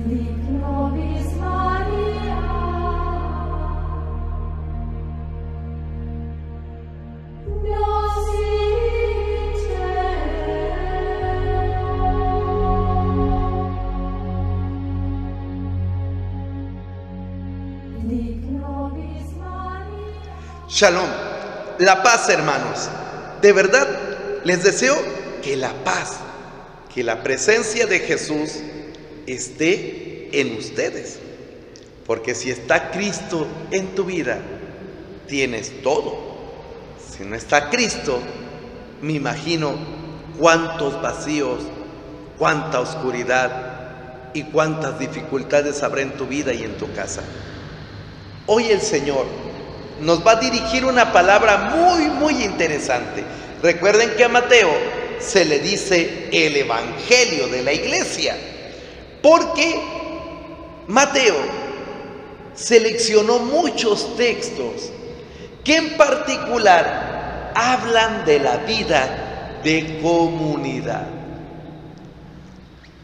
Dic nobis Maria, nos in cielo. Dic nobis Maria. Shalom, la paz, hermanos. De verdad, les deseo que la paz, que la presencia de Jesús esté en ustedes. Porque si está Cristo en tu vida, tienes todo. Si no está Cristo, me imagino cuántos vacíos, cuánta oscuridad y cuántas dificultades habrá en tu vida y en tu casa. Hoy el Señor nos va a dirigir una palabra muy interesante. Recuerden que a Mateo se le dice el evangelio de la iglesia, porque Mateo seleccionó muchos textos que en particular hablan de la vida de comunidad.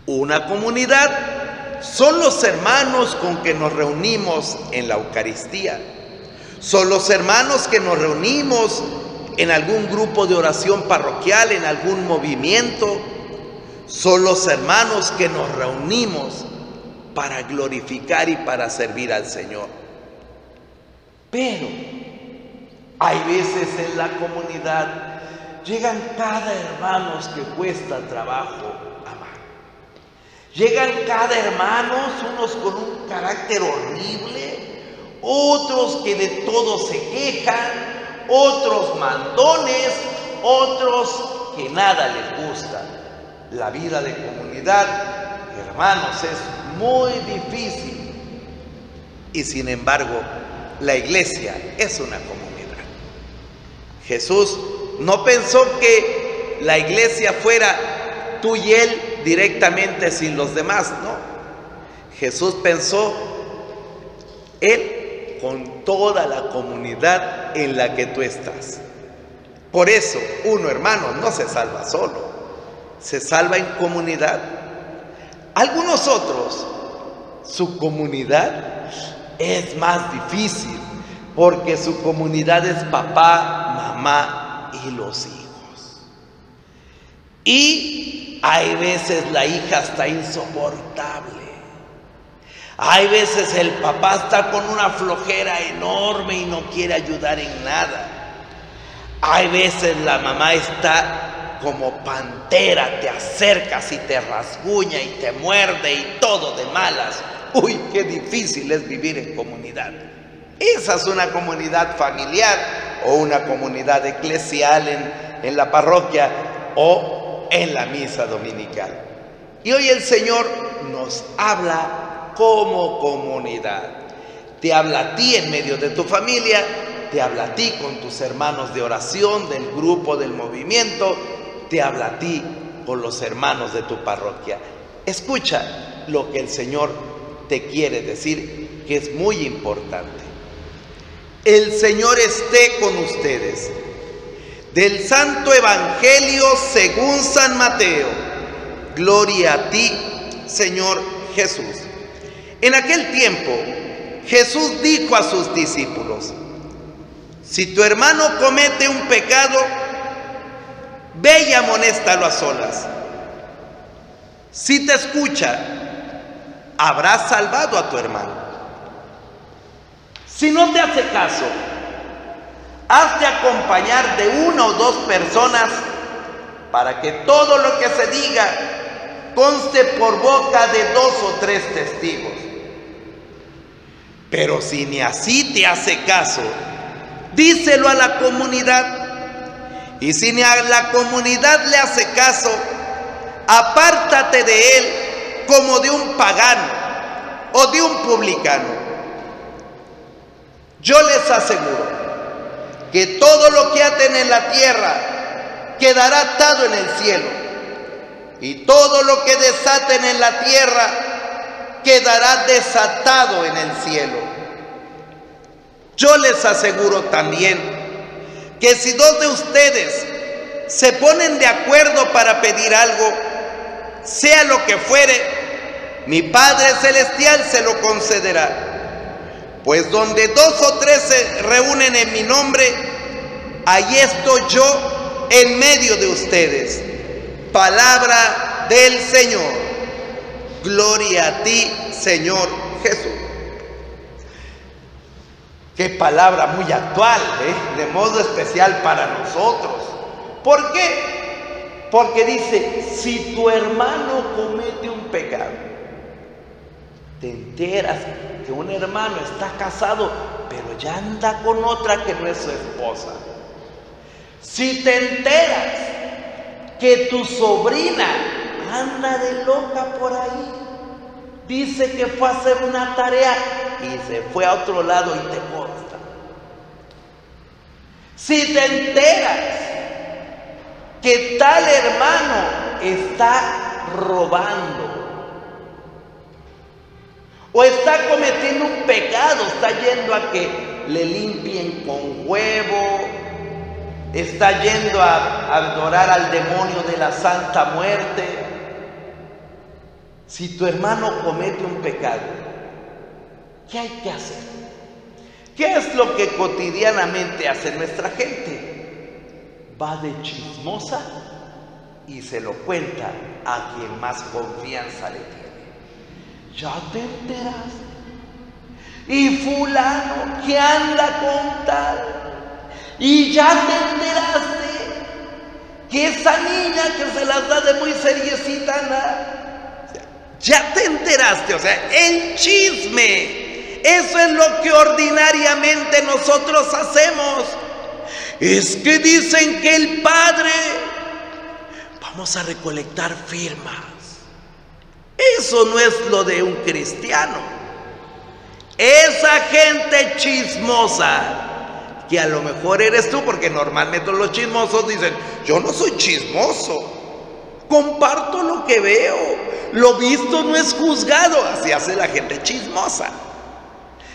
Una comunidad son los hermanos con que nos reunimos en la Eucaristía. Son los hermanos que nos reunimos en algún grupo de oración parroquial, en algún movimiento. Son los hermanos que nos reunimos para glorificar y para servir al Señor. Pero hay veces en la comunidad llegan cada hermanos que cuesta trabajo amar. Llegan cada hermanos, unos con un carácter horrible, otros que de todo se quejan, otros mandones, otros que nada les gusta. La vida de comunidad, hermanos, es muy difícil. Y sin embargo, la iglesia es una comunidad. Jesús no pensó que la iglesia fuera tú y él directamente sin los demás, no. Jesús pensó él con toda la comunidad en la que tú estás. Por eso, uno, hermano, no se salva solo, se salva en comunidad. Algunos otros, su comunidad es más difícil, porque su comunidad es papá, mamá y los hijos. Y hay veces la hija está insoportable. Hay veces el papá está con una flojera enorme y no quiere ayudar en nada. Hay veces la mamá está como pantera, te acercas y te rasguña y te muerde y todo de malas. Uy, qué difícil es vivir en comunidad. Esa es una comunidad familiar o una comunidad eclesial en la parroquia o en la misa dominical. Y hoy el Señor nos habla como comunidad. Te habla a ti en medio de tu familia, te habla a ti con tus hermanos de oración, del grupo, del movimiento, te habla a ti con los hermanos de tu parroquia. Escucha lo que el Señor te quiere decir, que es muy importante. El Señor esté con ustedes. Del Santo Evangelio según San Mateo. Gloria a ti, Señor Jesús. En aquel tiempo, Jesús dijo a sus discípulos: si tu hermano comete un pecado, ve y amonéstalo a solas. Si te escucha, habrás salvado a tu hermano. Si no te hace caso, hazte acompañar de una o dos personas para que todo lo que se diga conste por boca de 2 o 3 testigos. Pero si ni así te hace caso, díselo a la comunidad. Y si ni a la comunidad le hace caso, apártate de él como de un pagano o de un publicano. Yo les aseguro que todo lo que aten en la tierra quedará atado en el cielo, y todo lo que desaten en la tierra quedará desatado en el cielo. Yo les aseguro también que si 2 de ustedes se ponen de acuerdo para pedir algo, sea lo que fuere, mi Padre Celestial se lo concederá. Pues donde 2 o 3 se reúnen en mi nombre, ahí estoy yo en medio de ustedes. Palabra del Señor. Gloria a ti, Señor Jesús. Qué palabra muy actual, de modo especial para nosotros. ¿Por qué? Porque dice, si tu hermano comete un pecado, te enteras que un hermano está casado, pero ya anda con otra que no es su esposa. Si te enteras que tu sobrina anda de loca por ahí, dice que fue a hacer una tarea y se fue a otro lado y te consta. Si te enteras que tal hermano está robando o está cometiendo un pecado, está yendo a que le limpien con huevo, está yendo a adorar al demonio de la Santa Muerte. Si tu hermano comete un pecado, ¿qué hay que hacer? ¿Qué es lo que cotidianamente hace nuestra gente? Va de chismosa y se lo cuenta a quien más confianza le tiene. Ya te enteraste. Y fulano que anda con tal. Y ya te enteraste que esa niña que se las da de muy seriecita, ya te enteraste. O sea, el chisme, eso es lo que ordinariamente nosotros hacemos. Es que dicen que el padre, vamos a recolectar firmas. Eso no es lo de un cristiano. Esa gente chismosa, que a lo mejor eres tú, porque normalmente los chismosos dicen, yo no soy chismoso, comparto lo que veo, lo visto no es juzgado. Así hace la gente chismosa.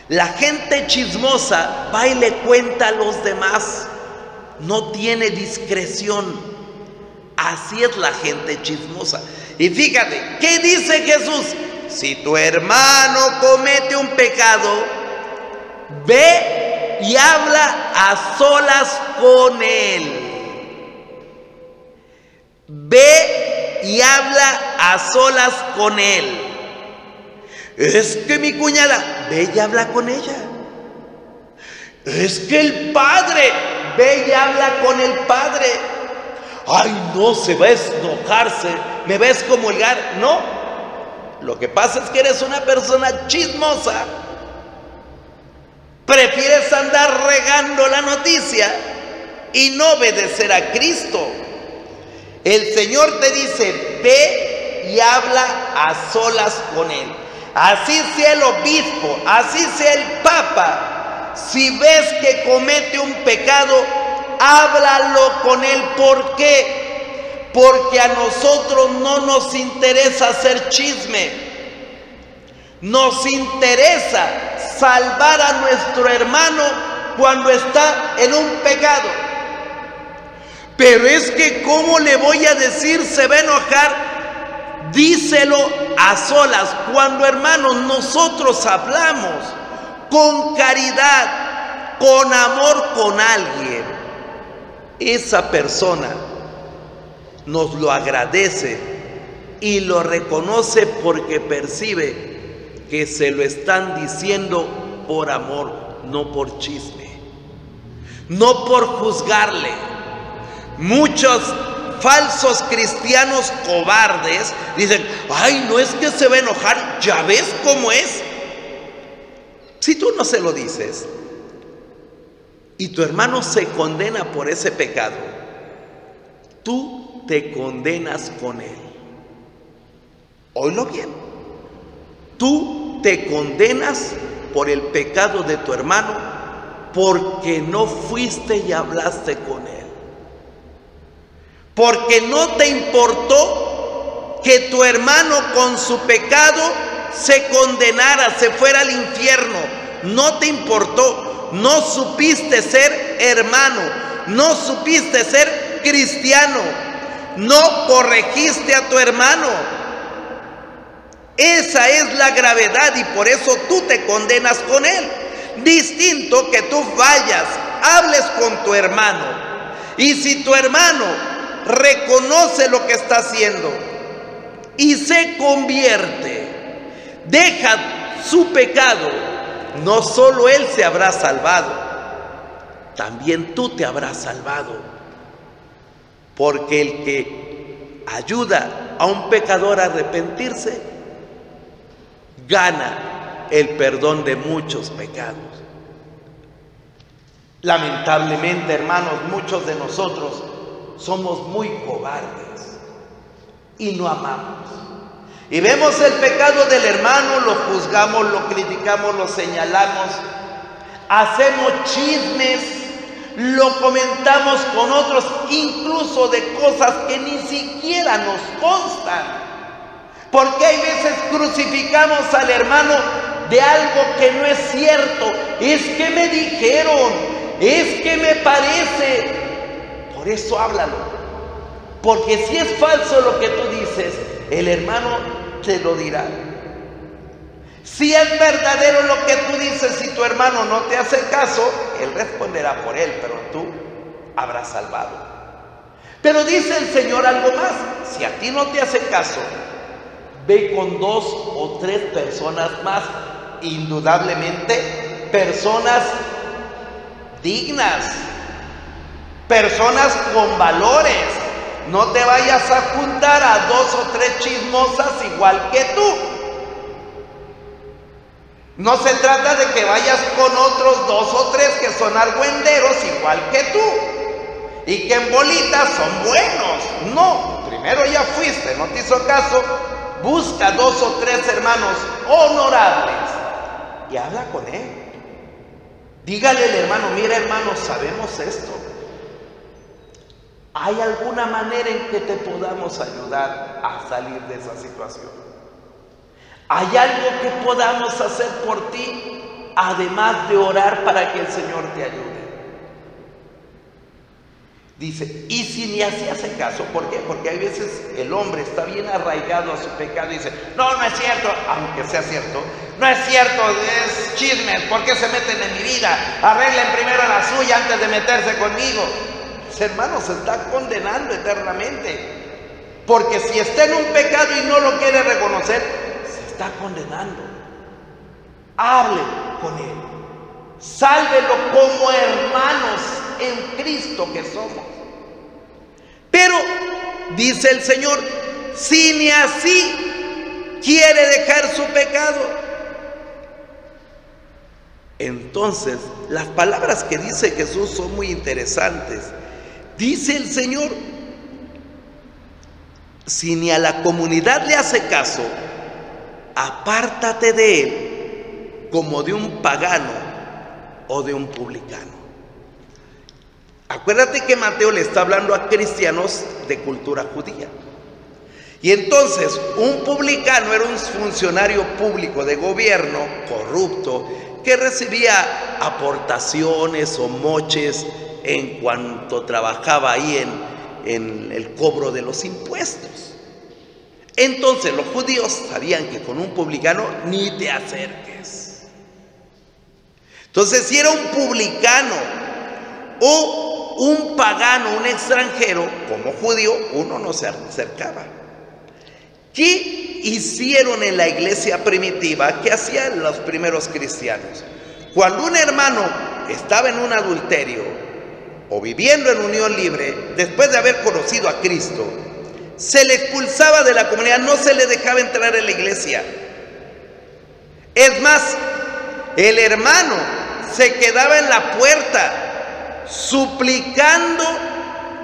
La gente chismosa va y le cuenta a los demás, no tiene discreción. Así es la gente chismosa. Y fíjate, ¿qué dice Jesús? Si tu hermano comete un pecado, ve y habla a solas con él. Ve y habla a solas con él. Es que mi cuñada, ve y habla con ella. Es que el padre, ve y habla con el padre. Ay, no, se va a enojarse, me va a excomulgar. No, lo que pasa es que eres una persona chismosa. Prefieres andar regando la noticia y no obedecer a Cristo. El Señor te dice, ve y habla a solas con Él. Así sea el obispo, así sea el papa. Si ves que comete un pecado, háblalo con él. ¿Por qué? Porque a nosotros no nos interesa hacer chisme. Nos interesa salvar a nuestro hermano cuando está en un pecado. Pero es que ¿cómo le voy a decir? Se va a enojar. Díselo a solas. Cuando, hermanos, nosotros hablamos con caridad, con amor con alguien, esa persona nos lo agradece y lo reconoce porque percibe que se lo están diciendo por amor, no por chisme, no por juzgarle. Muchos falsos cristianos cobardes dicen, ay, no es que se va a enojar, ya ves cómo es. Si tú no se lo dices y tu hermano se condena por ese pecado, tú te condenas con él. Oílo bien. Tú te condenas por el pecado de tu hermano porque no fuiste y hablaste con él. Porque no te importó que tu hermano con su pecado se condenara, se fuera al infierno. No te importó. No supiste ser hermano. No supiste ser cristiano. No corregiste a tu hermano. Esa es la gravedad y por eso tú te condenas con él. Distinto que tú vayas, hables con tu hermano. Y si tu hermano reconoce lo que está haciendo y se convierte, deja su pecado, no solo él se habrá salvado, también tú te habrás salvado. Porque el que ayuda a un pecador a arrepentirse, gana el perdón de muchos pecados. Lamentablemente, hermanos, muchos de nosotros somos muy cobardes y no amamos. Y vemos el pecado del hermano, lo juzgamos, lo criticamos, lo señalamos, hacemos chismes, lo comentamos con otros, incluso de cosas que ni siquiera nos constan. Porque hay veces crucificamos al hermano de algo que no es cierto. Es que me dijeron, es que me parece. Por eso háblalo. Porque si es falso lo que tú dices, el hermano te lo dirá. Si es verdadero lo que tú dices, si tu hermano no te hace caso, él responderá por él, pero tú habrás salvado. Pero dice el Señor algo más: si a ti no te hace caso, ve con 2 o 3 personas más, indudablemente personas dignas, personas con valores. No te vayas a juntar a 2 o 3 chismosas igual que tú. No se trata de que vayas con otros 2 o 3 que son argüenderos igual que tú y que en bolitas son buenos. No, primero ya fuiste, no te hizo caso. Busca 2 o 3 hermanos honorables y habla con él. Dígale al hermano: mira, hermano, sabemos esto. ¿Hay alguna manera en que te podamos ayudar a salir de esa situación? ¿Hay algo que podamos hacer por ti, además de orar para que el Señor te ayude? Dice, y si ni así hace caso, ¿por qué? Porque hay veces el hombre está bien arraigado a su pecado y dice: no, no es cierto, aunque sea cierto, no es cierto, es chismes, ¿por qué se meten en mi vida? Arreglen primero la suya antes de meterse conmigo. Ese hermano se está condenando eternamente, porque si está en un pecado y no lo quiere reconocer, se está condenando. Hable con él, sálvelo como hermanos en Cristo que somos. Pero dice el Señor: si ni así quiere dejar su pecado, entonces las palabras que dice Jesús son muy interesantes. Dice el Señor: si ni a la comunidad le hace caso, apártate de él como de un pagano o de un publicano. Acuérdate que Mateo le está hablando a cristianos de cultura judía. Y entonces un publicano era un funcionario público de gobierno corrupto que recibía aportaciones o moches en cuanto trabajaba ahí en el cobro de los impuestos. Entonces los judíos sabían que con un publicano ni te acerques. Entonces, si era un publicano o un pagano, un extranjero, como judío, uno no se acercaba. ¿Qué hicieron en la iglesia primitiva? ¿Qué hacían los primeros cristianos? Cuando un hermano estaba en un adulterio o viviendo en unión libre, después de haber conocido a Cristo, se le expulsaba de la comunidad, no se le dejaba entrar en la iglesia. Es más, el hermano se quedaba en la puerta suplicando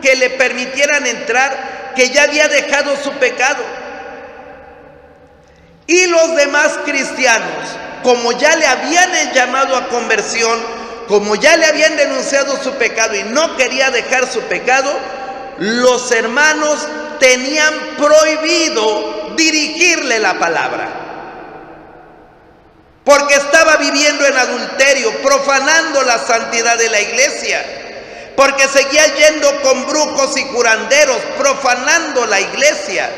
que le permitieran entrar, que ya había dejado su pecado. Y los demás cristianos, como ya le habían llamado a conversión, como ya le habían denunciado su pecado y no quería dejar su pecado, los hermanos tenían prohibido dirigirle la palabra, porque estaba viviendo en adulterio, profanando la santidad de la iglesia, porque seguía yendo con brujos y curanderos, profanando la iglesia.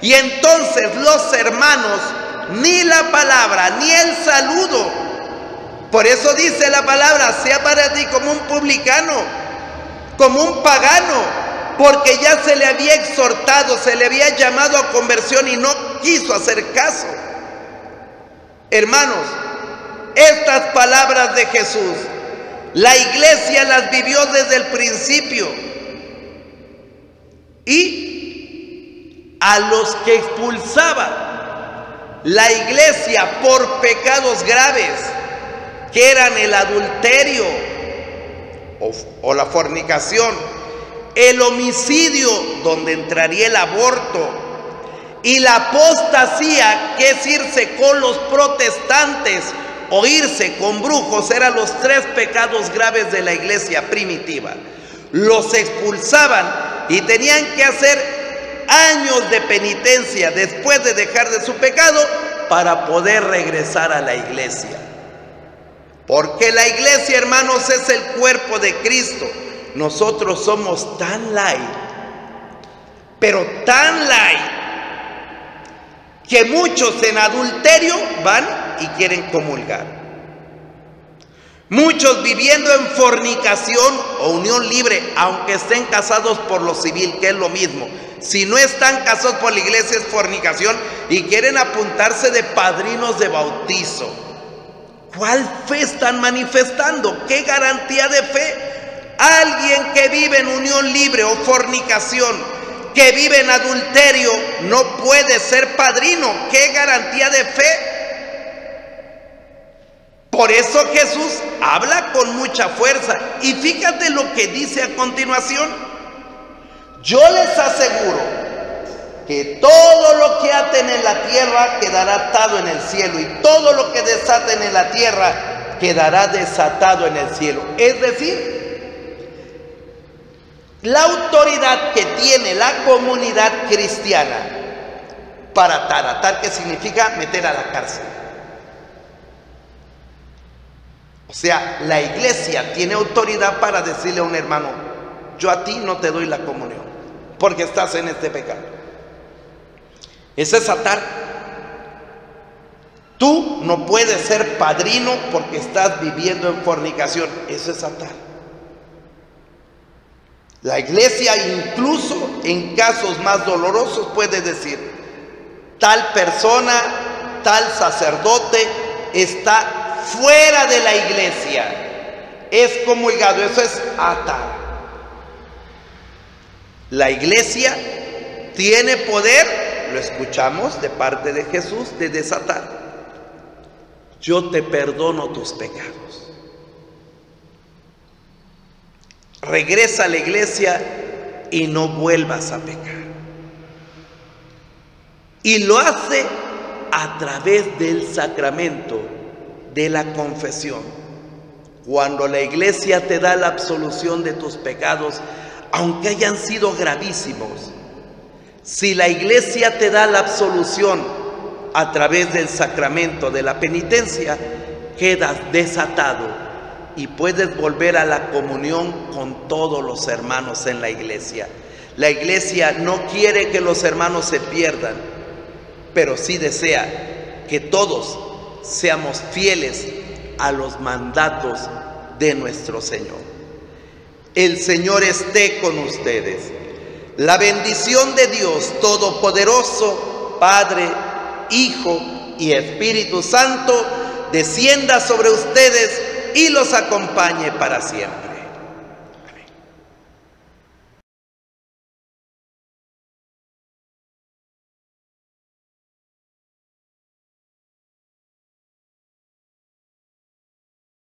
Y entonces los hermanos ni la palabra, ni el saludo. Por eso dice la palabra, sea para ti como un publicano, como un pagano, porque ya se le había exhortado, se le había llamado a conversión y no quiso hacer caso. Hermanos, estas palabras de Jesús, la iglesia las vivió desde el principio. Y a los que expulsaba la iglesia por pecados graves, que eran el adulterio o la fornicación, el homicidio, donde entraría el aborto, y la apostasía, que es irse con los protestantes o irse con brujos, eran los 3 pecados graves de la iglesia primitiva. Los expulsaban y tenían que hacer años de penitencia después de dejar de su pecado para poder regresar a la iglesia. Porque la iglesia, hermanos, es el cuerpo de Cristo. Nosotros somos tan light, pero tan light, que muchos en adulterio van y quieren comulgar. Muchos viviendo en fornicación o unión libre, aunque estén casados por lo civil, que es lo mismo. Si no están casados por la iglesia es fornicación, y quieren apuntarse de padrinos de bautizo. ¿Cuál fe están manifestando? ¿Qué garantía de fe? Alguien que vive en unión libre o fornicación, que vive en adulterio, no puede ser padrino. ¿Qué garantía de fe? Por eso Jesús habla con mucha fuerza. Y fíjate lo que dice a continuación. Yo les aseguro que todo lo que aten en la tierra quedará atado en el cielo, y todo lo que desaten en la tierra quedará desatado en el cielo. Es decir, la autoridad que tiene la comunidad cristiana para atar, que significa meter a la cárcel. O sea, la iglesia tiene autoridad para decirle a un hermano: yo a ti no te doy la comunión porque estás en este pecado. Ese es atar. Tú no puedes ser padrino porque estás viviendo en fornicación. Eso es atar. La iglesia, incluso en casos más dolorosos, puede decir: tal persona, tal sacerdote está fuera de la iglesia, es comulgado. Eso es atar. La iglesia tiene poder, lo escuchamos de parte de Jesús, de desatar. Yo te perdono tus pecados. Regresa a la iglesia y no vuelvas a pecar. Y lo hace a través del sacramento de la confesión. Cuando la iglesia te da la absolución de tus pecados, aunque hayan sido gravísimos, si la iglesia te da la absolución a través del sacramento de la penitencia, quedas desatado y puedes volver a la comunión con todos los hermanos en la iglesia. La iglesia no quiere que los hermanos se pierdan, pero sí desea que todos seamos fieles a los mandatos de nuestro Señor. El Señor esté con ustedes. La bendición de Dios Todopoderoso, Padre, Hijo y Espíritu Santo, descienda sobre ustedes y los acompañe para siempre.